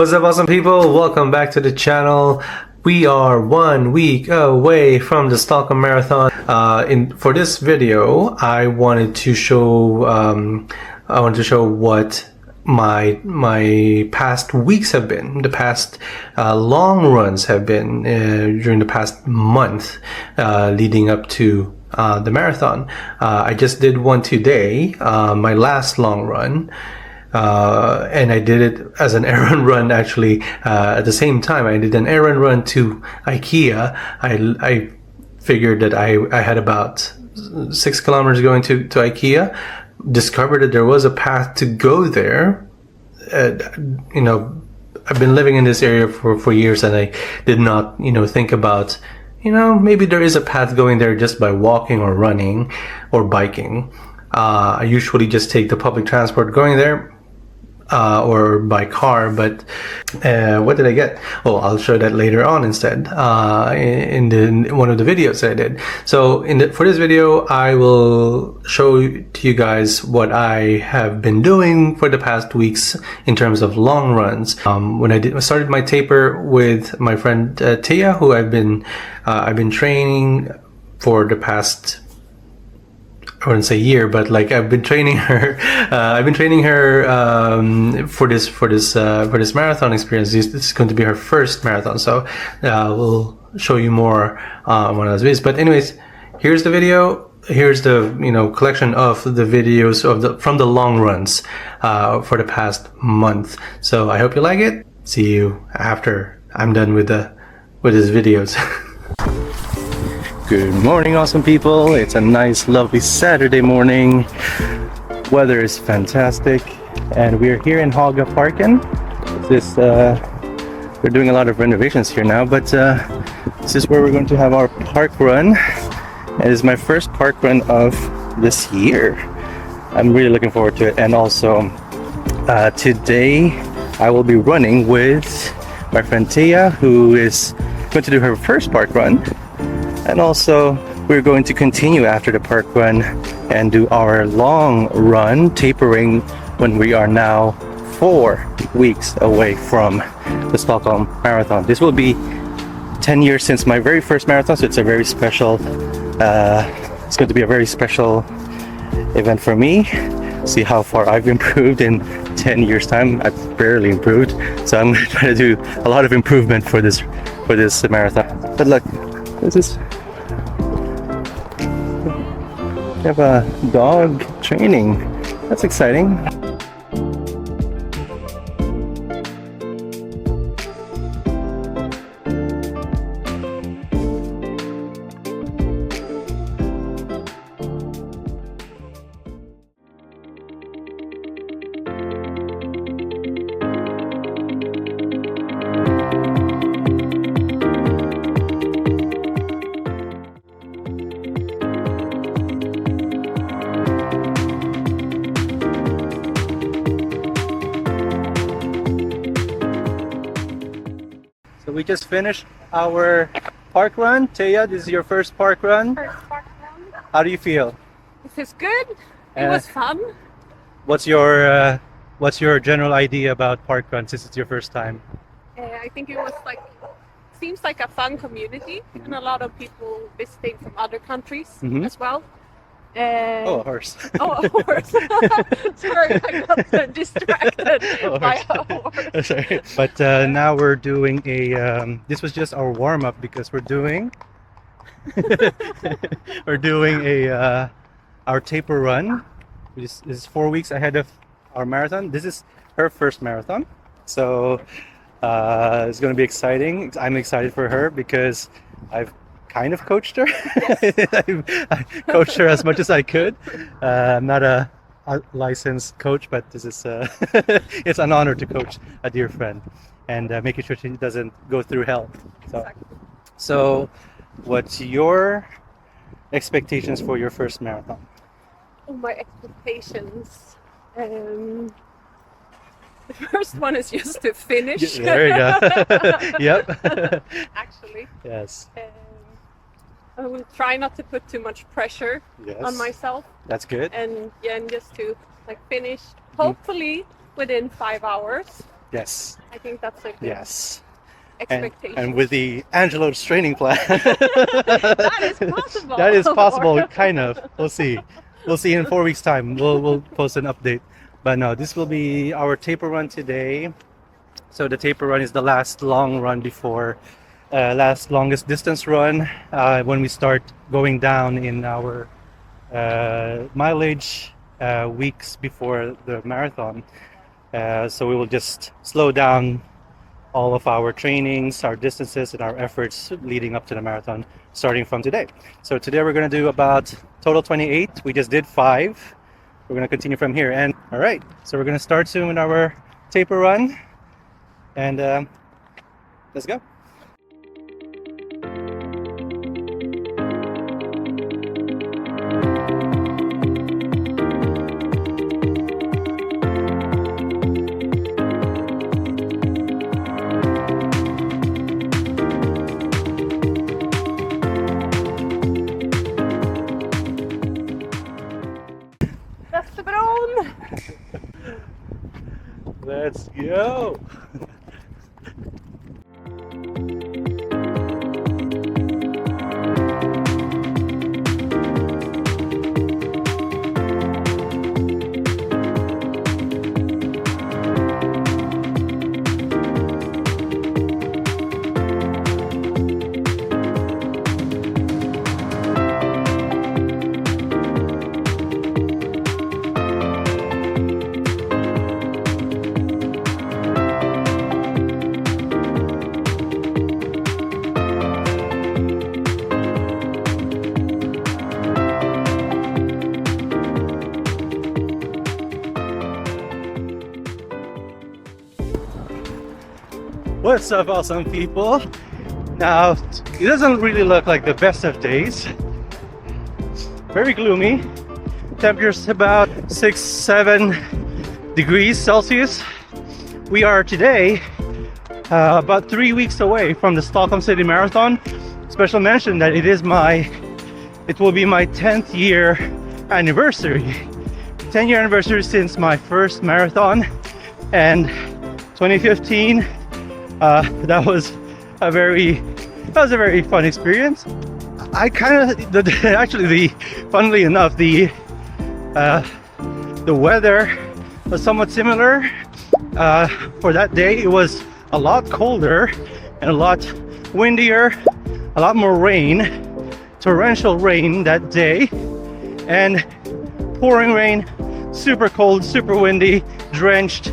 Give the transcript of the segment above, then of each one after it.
What's up, awesome people? Welcome back to the channel. We are 1 week away from the Stockholm Marathon. For this video, I wanted to show what my past weeks have been, the past long runs have been during the past month leading up to the marathon. I just did one today, my last long run. And I did it as an errand run actually at the same time. I did an errand run to IKEA. I figured that I had about 6 kilometers going to IKEA, discovered that there was a path to go there. I've been living in this area for years, and I did not think about maybe there is a path going there just by walking or running or biking. I usually just take the public transport going there, or by car, but what did I get? Oh, I'll show that later on instead in one of the videos I did. So for this video, I will show to you guys what I have been doing for the past weeks in terms of long runs. When I started my taper with my friend Tia, who I've been training for the past, I wouldn't say year, but like I've been training her. For this marathon experience. This is going to be her first marathon, so we'll show you more on one of those videos. But anyways, here's the video. Here's the collection of the videos from the long runs for the past month. So I hope you like it. See you after I'm done with these videos. Good morning, awesome people. It's a nice, lovely Saturday morning. Weather is fantastic, and we're here in Haga Parken. We're doing a lot of renovations here now, but this is where we're going to have our park run. It is my first park run of this year. I'm really looking forward to it, and also today I will be running with my friend Tia, who is going to do her first park run. And also, we're going to continue after the park run and do our long run, tapering, when we are now 4 weeks away from the Stockholm Marathon. This will be 10 years since my very first marathon, so it's a very special, it's going to be a very special event for me. See how far I've improved in 10 years time. I've barely improved, so I'm going to try to do a lot of improvement for this marathon. But look, this is, we have a dog training. That's exciting. So we just finished our park run. Tia, this is your first park run. First park run. How do you feel? This is good. It was fun. What's your general idea about park run since it's your first time? I think it was seems like a fun community, and a lot of people visiting from other countries as well. Oh, a horse. Oh, a horse. Sorry, I got distracted by a horse. Sorry. But now we're doing this was just our warm-up because we're doing our taper run. This is 4 weeks ahead of our marathon. This is her first marathon, so it's going to be exciting. I'm excited for her because I've kind of coached her. Yes. I coached her as much as I could. I'm not a licensed coach, but this is it's an honor to coach a dear friend and making sure she doesn't go through hell. So what's your expectations for your first marathon? Oh, my expectations. The first one is just to finish. There you go. Yep. Actually. Yes. I will try not to put too much pressure on myself. That's good. And just to finish hopefully within 5 hours. Yes. I think that's a good Yes. expectation. And with the Angelo's training plan, that is possible. That is possible, kind of. We'll see. We'll see in 4 weeks' time. We'll post an update. But no, this will be our taper run today. So the taper run is the last long run before last longest distance run when we start going down in our mileage weeks before the marathon. So we will just slow down all of our trainings, our distances, and our efforts leading up to the marathon starting from today. So today we're going to do about total 28. We just did 5. We're going to continue from here. And all right, so we're going to start soon our taper run. And let's go. Let's go. What's up, awesome people? Now, it doesn't really look like the best of days. Very gloomy. Temperature's about 6-7 degrees Celsius. We are today about 3 weeks away from the Stockholm City Marathon. Special mention that it will be my 10th year anniversary. 10-year anniversary since my first marathon, and 2015. That was a very fun experience. Funnily enough, the weather was somewhat similar. For that day, it was a lot colder and a lot windier, a lot more rain, torrential rain that day, and pouring rain, super cold, super windy, drenched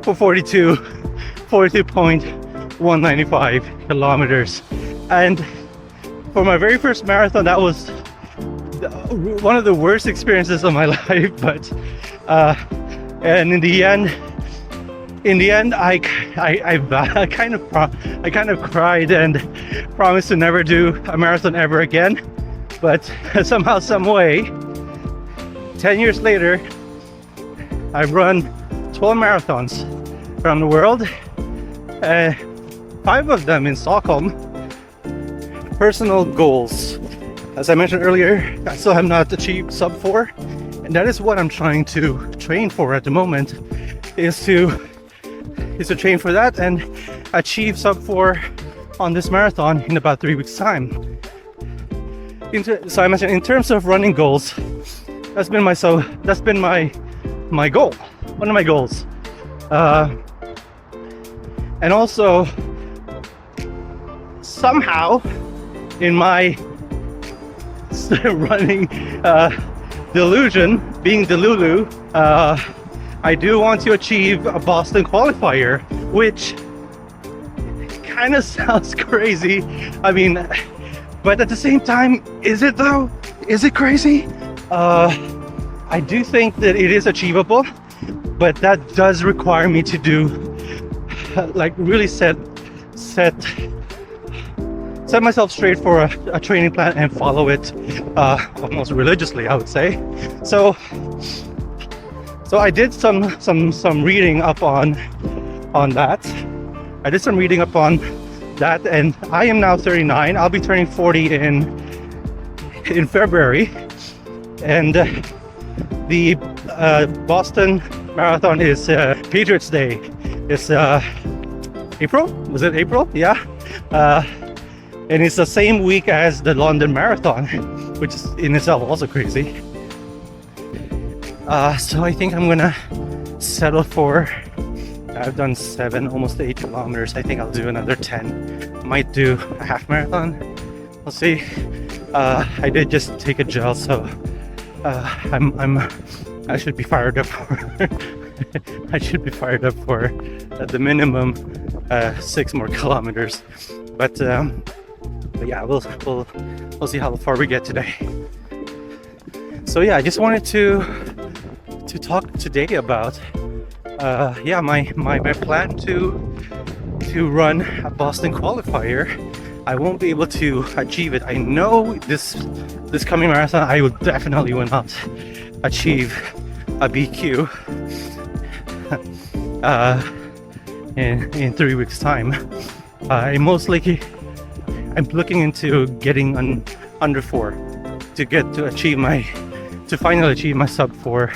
for 42.195 kilometers. And for my very first marathon, that was one of the worst experiences of my life. But and in the end, I kind of cried and promised to never do a marathon ever again. But somehow, some way, 10 years later, I've run 12 marathons around the world. 5 of them in Stockholm. Personal goals. As I mentioned earlier, I still have not achieved sub 4, and that is what I'm trying to train for at the moment. Is to train for that and achieve sub 4 on this marathon in about 3 weeks' time. So I mentioned in terms of running goals, that's been my goal. One of my goals. And also, somehow, in my running delusion, being Delulu, I do want to achieve a Boston qualifier, which kind of sounds crazy. I mean, but at the same time, is it though? Is it crazy? I do think that it is achievable, but that does require me to do really set myself straight for a training plan and follow it almost religiously, I would say. So I did some reading up on that. I did some reading up on that, and I am now 39. I'll be turning 40 in February, and the Boston Marathon is Patriots Day. It's April? Was it April? Yeah. And it's the same week as the London Marathon, which is in itself also crazy. So I think I'm gonna settle for, I've done 7, almost 8 kilometers. I think I'll do another 10. Might do a half marathon. We'll see. I did just take a gel, so I should be fired up for I should be fired up for the minimum 6 more kilometers. But yeah, we'll see how far we get today. So yeah, I just wanted to talk today about yeah, my plan to run a Boston qualifier. I won't be able to achieve it. I know this coming marathon I will definitely will not achieve a BQ in 3 weeks time. I'm looking into getting under 4 to finally achieve my sub 4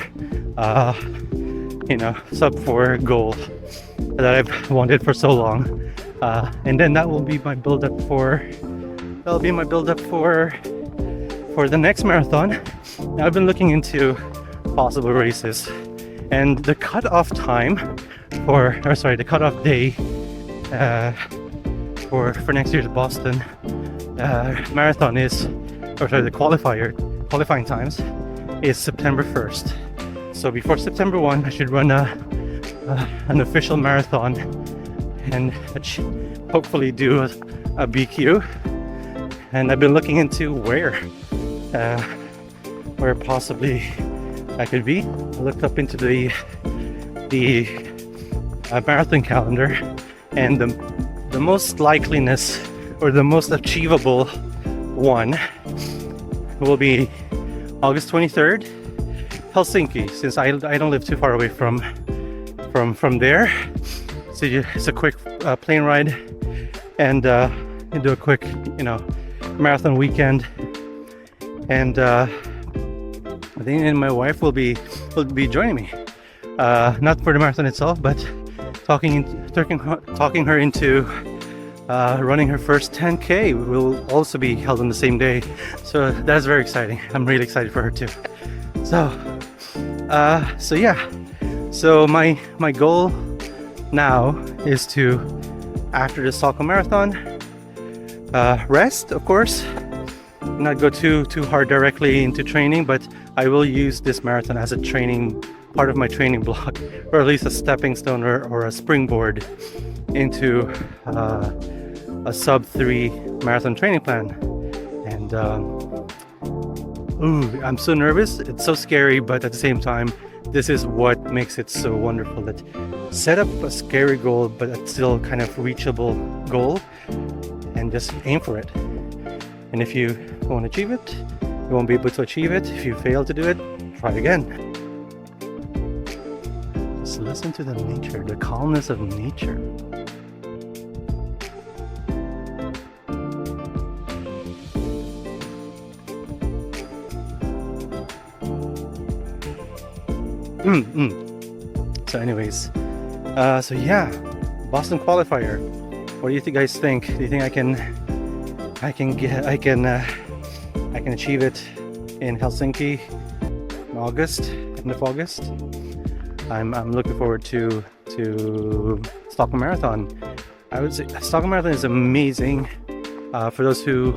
sub 4 goal that I've wanted for so long. And then that will be my build up for the next marathon. Now, I've been looking into possible races, and the cutoff time the cutoff day for next year's Boston marathon the qualifying times is September 1st. So before September 1, I should run an official marathon and hopefully do a BQ. And I've been looking into where possibly I could be. I looked up into the marathon calendar, and the most likeliness or the most achievable one will be August 23rd, Helsinki, since I don't live too far away from there. So it's a quick plane ride, and do a quick marathon weekend. And I think my wife will be joining me, not for the marathon itself, but talking her into running her first 10K will also be held on the same day. So that's very exciting. I'm really excited for her too. So yeah. So my goal now is to, after the Stockholm Marathon, rest, of course, not go too hard directly into training, but I will use this marathon as a part of my training block, or at least a stepping stone or a springboard into a sub 3 marathon training plan. And I'm so nervous, it's so scary, but at the same time, this is what makes it so wonderful. That set up a scary goal, but it's still kind of reachable goal, and just aim for it. And if you won't achieve it, you won't be able to achieve it. If you fail to do it, try again. Just listen to the nature, the calmness of nature. So anyways, so yeah, Boston qualifier. What do you guys think? Do you think I can achieve it in Helsinki in August, end of August? I'm looking forward to Stockholm Marathon. I would say Stockholm Marathon is amazing. For those who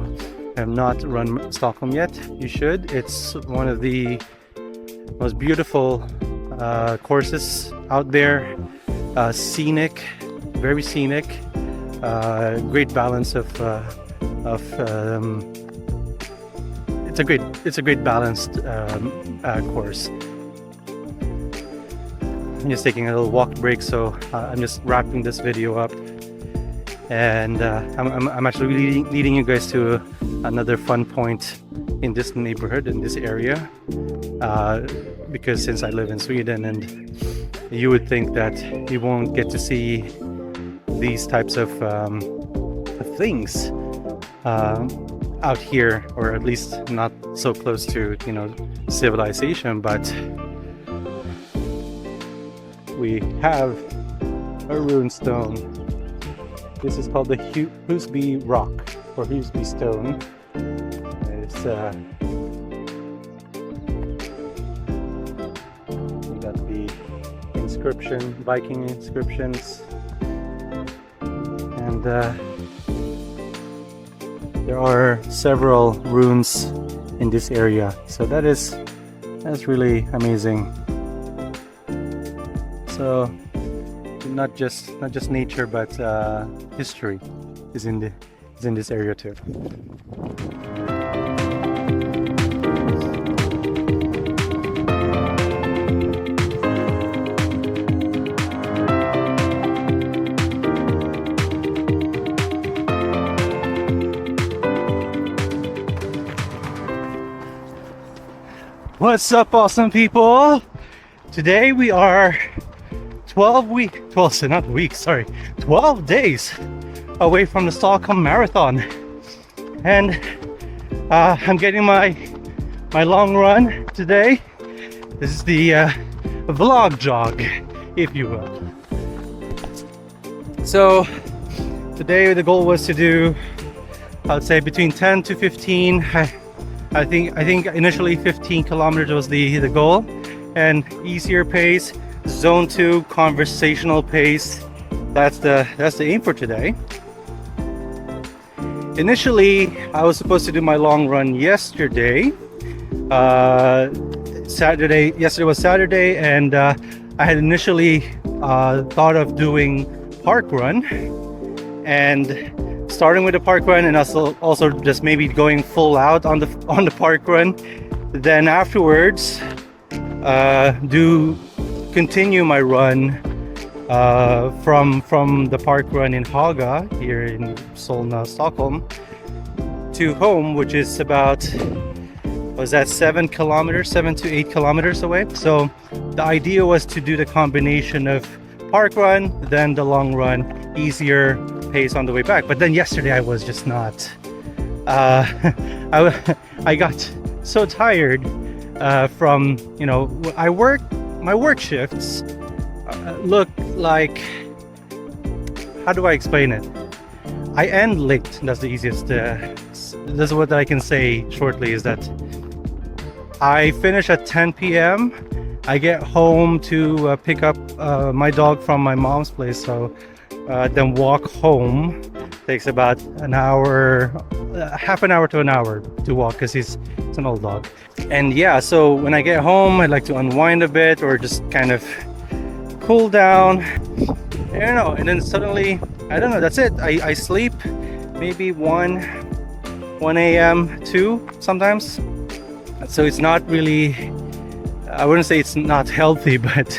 have not run Stockholm yet, you should. It's one of the most beautiful courses out there. Scenic, very scenic. Great balance of it's a great balanced course. I'm just taking a little walk break, so I'm just wrapping this video up, and I'm actually leading you guys to another fun point in this neighborhood, in this area, because since I live in Sweden, and you would think that you won't get to see these types of things out here, or at least not so close to civilization, but we have a rune stone. This is called the Husby Rock or Husby Stone. It's you got the inscription, Viking inscriptions, and there are several runes in this area. So that's really amazing. So not just nature, but history is in this area too. What's up, awesome people? Today we are 12 days away from the Stockholm Marathon, and I'm getting my long run today. This is the vlog jog, if you will. So today the goal was to do, I would say, between 10 to 15. I think initially 15 kilometers was the goal, and easier pace, zone 2 conversational pace. That's the aim for today. Initially, I was supposed to do my long run yesterday. Yesterday was Saturday, and I had initially thought of doing park run and starting with the park run, and also just maybe going full out on the park run. Then afterwards, continue my run from the park run in Haga here in Solna, Stockholm, to home, which is about 7 to 8 kilometers away. So the idea was to do the combination of park run, then the long run, easier pace on the way back. But then yesterday I was just not. I got so tired from, my work shifts look like, how do I explain it? I end late. That's the easiest. That's what I can say shortly, is that I finish at 10 p.m. I get home to pick up my dog from my mom's place, so then walk home. Takes about an hour, half an hour to an hour to walk, because it's an old dog. And yeah, so when I get home, I like to unwind a bit or just kind of cool down. I don't know, and then suddenly, I don't know, that's it. I sleep maybe 1 a.m. 2 sometimes. So it's not really, I wouldn't say it's not healthy, but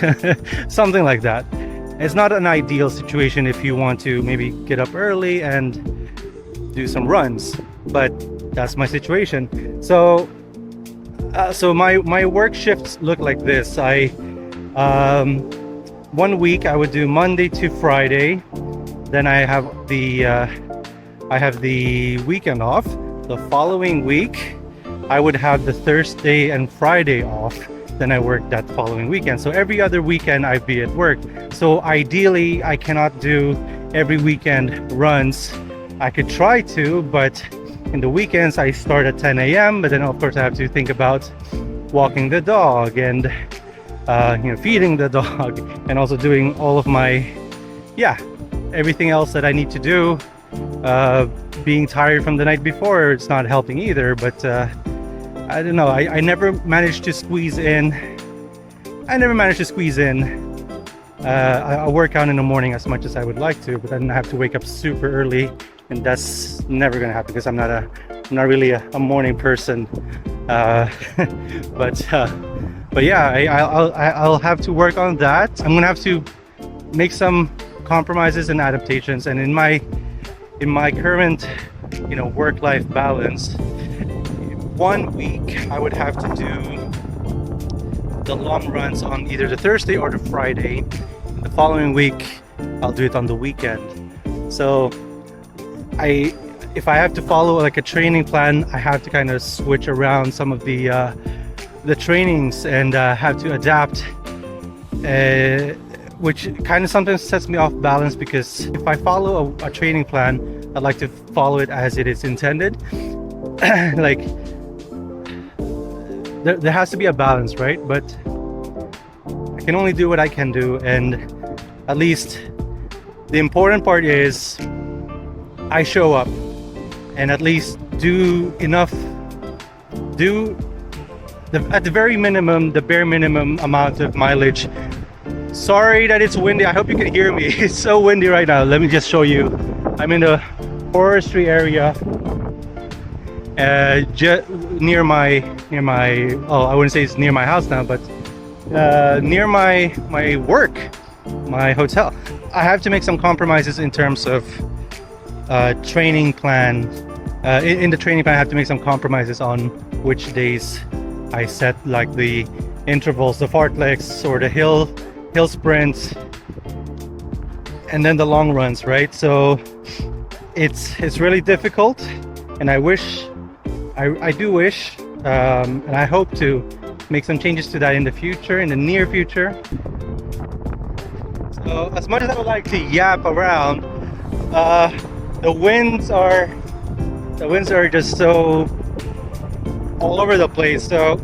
something like that. It's not an ideal situation if you want to maybe get up early and do some runs, but that's my situation. So my work shifts look like this. 1 week I would do Monday to Friday, then I have the weekend off. The following week I would have the Thursday and Friday off, then I work that following weekend. So every other weekend I'd be at work. So ideally I cannot do every weekend runs. I could try to, but in the weekends I start at 10 a.m. but then of course I have to think about walking the dog and feeding the dog, and also doing all of my everything else that I need to do. Being tired from the night before, it's not helping either, but I don't know, I never managed to squeeze in a workout in the morning as much as I would like to, but then I have to wake up super early, and that's never gonna happen because I'm not really a morning person. But yeah, I'll have to work on that. I'm gonna have to make some compromises and adaptations, and in my current work-life balance, 1 week I would have to do the long runs on either the Thursday or the Friday. The following week I'll do it on the weekend. So if I have to follow like a training plan, I have to kind of switch around some of the trainings and have to adapt which kind of sometimes sets me off balance, because if I follow a training plan, I'd like to follow it as it is intended. Like there has to be a balance, right? But I can only do what I can do, and at least the important part is I show up and at least do enough, at the very minimum, the bare minimum amount of mileage. Sorry that it's windy. I hope you can hear me. It's so windy right now. Let me just show you. I'm in the forestry area, near my oh, I wouldn't say it's near my house now, but near my work, my hotel. I have to make some compromises in terms of training plan. In the training plan, I have to make some compromises on which days I set, like the intervals, the fartleks, or the hill sprints, and then the long runs, right? So it's really difficult, and I do wish, and I hope to make some changes to that in the future, in the near future. So as much as I would like to yap around, the winds are just so all over the place. So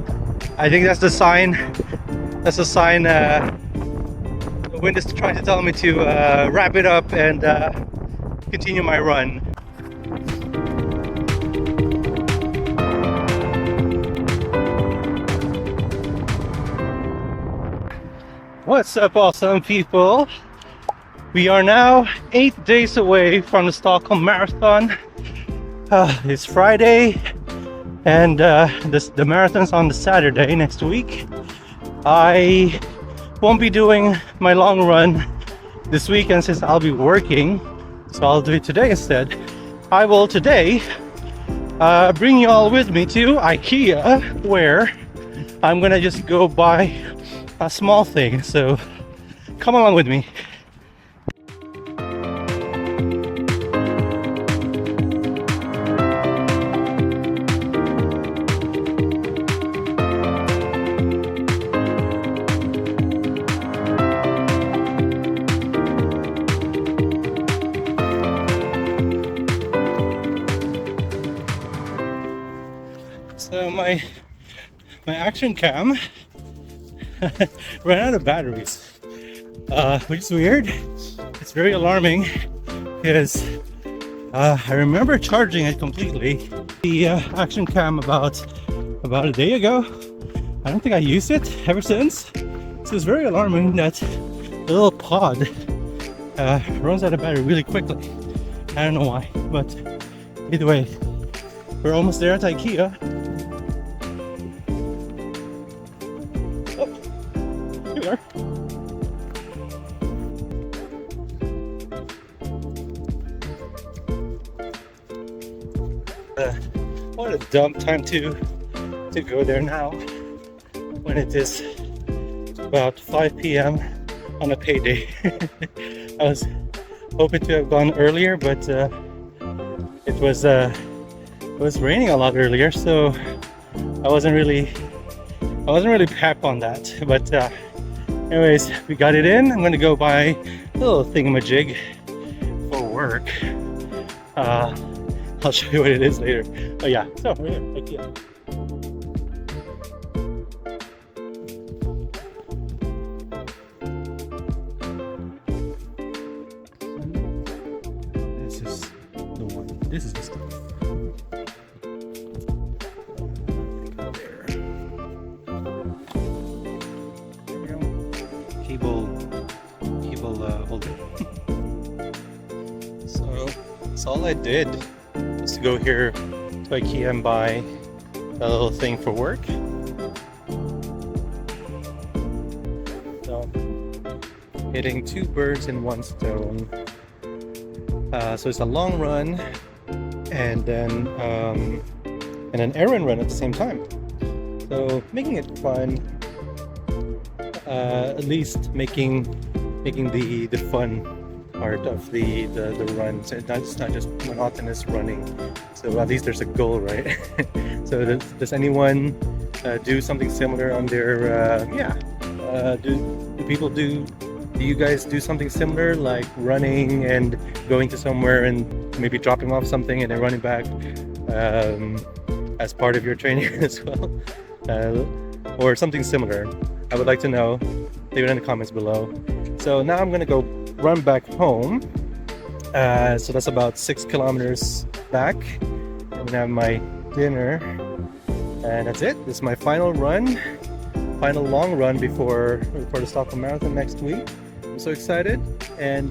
I think that's the sign. That's a sign. The wind is trying to tell me to wrap it up and continue my run. What's up, awesome people? We are now 8 days away from the Stockholm Marathon. It's Friday, and the marathon's on the Saturday next week. I won't be doing my long run this weekend since I'll be working, so I'll do it today instead. I will today bring you all with me to IKEA, where I'm gonna just go buy a small thing. So come along with me. So my action cam ran out of batteries, which is weird. It's very alarming, because I remember charging it completely. The action cam about a day ago. I don't think I used it ever since. So it's very alarming that the little pod runs out of battery really quickly. I don't know why, but either way, we're almost there at IKEA. What a dumb time to go there now, when it is about 5 p.m. on a payday. I was hoping to have gone earlier, but it was raining a lot earlier, so I wasn't really pep on that. But anyways, we got it in. I'm gonna go buy a little thingamajig for work. I'll show you what it is later. Oh yeah, so we're here, IKEA. This is the one. This is the stuff. There we go. Cable holder. So all I did was to go here to IKEA and buy a little thing for work. So hitting two birds in one stone. So it's a long run and then an errand run at the same time. So making it fun, at least making the fun part of the run. So it's not just monotonous running. So at least there's a goal, right? So does anyone do something similar on their do people do Do you guys do something similar, like running and going to somewhere and maybe dropping off something and then running back as part of your training as well? Or something similar? I would like to know. Leave it in the comments below. So now I'm gonna go run back home. So that's about 6 kilometers back. I'm gonna have my dinner. And that's it. This is my final run. Final long run before the Stockholm Marathon next week. I'm so excited, and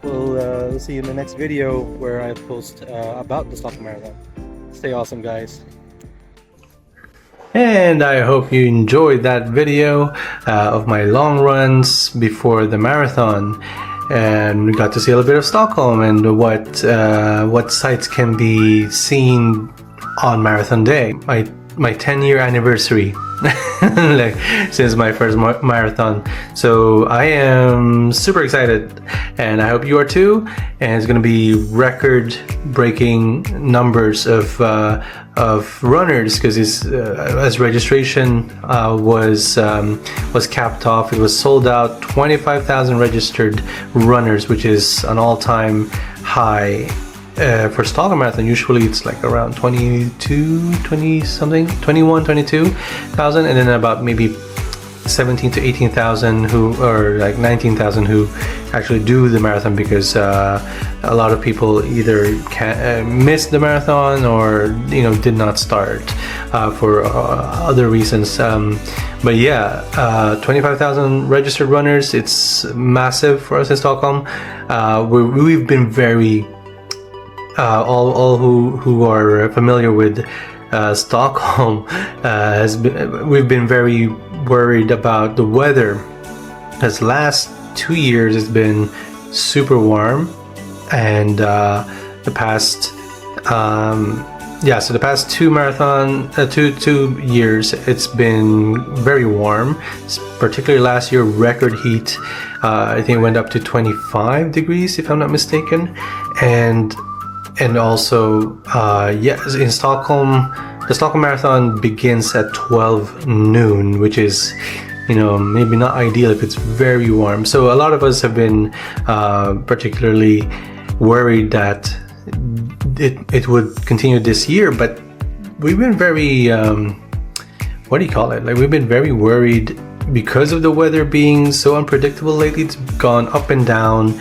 we'll see you in the next video where I post about the Stockholm Marathon. Stay awesome, guys. And I hope you enjoyed that video of my long runs before the marathon, and we got to see a little bit of Stockholm and what sights can be seen on Marathon Day. My 10-year anniversary like since my first marathon. So I am super excited, and I hope you are too. And it's gonna be record-breaking numbers of runners, because as registration was capped off, it was sold out. 25,000 registered runners, which is an all-time high. For Stockholm Marathon, usually it's like around 22,000, and then about maybe 17 to 18,000 or like 19,000 who actually do the marathon, because a lot of people either missed the marathon or did not start for other reasons. But yeah, 25,000 registered runners. It's massive for us in Stockholm. We've been very all who are familiar with Stockholm we've been very worried about the weather, because last 2 years it's been super warm, and the past two years it's been very warm, particularly last year record heat. I think it went up to 25 degrees if I'm not mistaken, and also yes, in Stockholm, the Stockholm Marathon begins at 12 noon, which is maybe not ideal if it's very warm. So a lot of us have been particularly worried that it would continue this year, but we've been very what do you call it, like we've been very worried because of the weather being so unpredictable lately. It's gone up and down.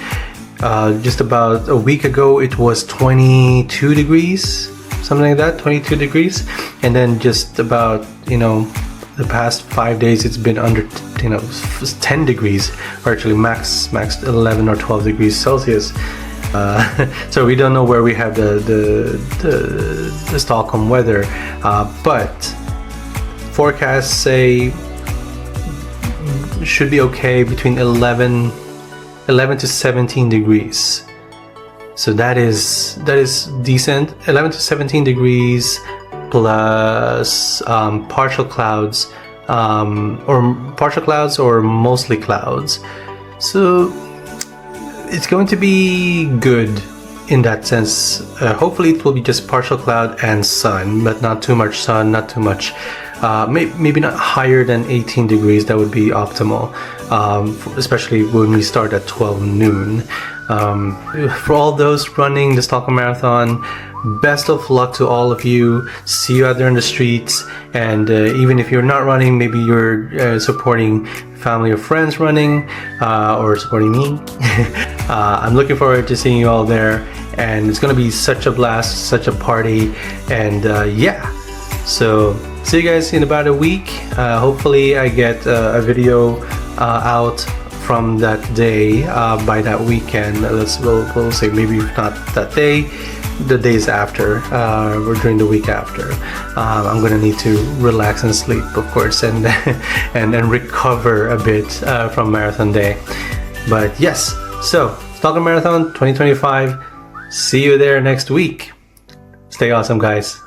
Just about a week ago it was 22 degrees, something like that, 22 degrees, and then just about the past 5 days it's been under 10 degrees, or actually max 11 or 12 degrees Celsius. So we don't know where we have the Stockholm weather, but forecasts say should be okay between 11 to 17 degrees. So that is decent. 11 to 17 degrees plus partial clouds, or mostly clouds. So it's going to be good in that sense. Hopefully it will be just partial cloud and sun, but not too much sun, not too much. Maybe not higher than 18 degrees. That would be optimal, especially when we start at 12 noon. For all those running the Stockholm Marathon, best of luck to all of you. See you out there in the streets, and even if you're not running, maybe you're supporting family or friends running, or supporting me. I'm looking forward to seeing you all there, and it's gonna be such a blast, such a party, and yeah. So see you guys in about a week. Hopefully I get a video out from that day by that weekend. We'll say, maybe if not that day, the days after, or during the week after. I'm gonna need to relax and sleep, of course, and and recover a bit from Marathon Day. But yes, so Stockholm Marathon 2025. See you there next week. Stay awesome, guys.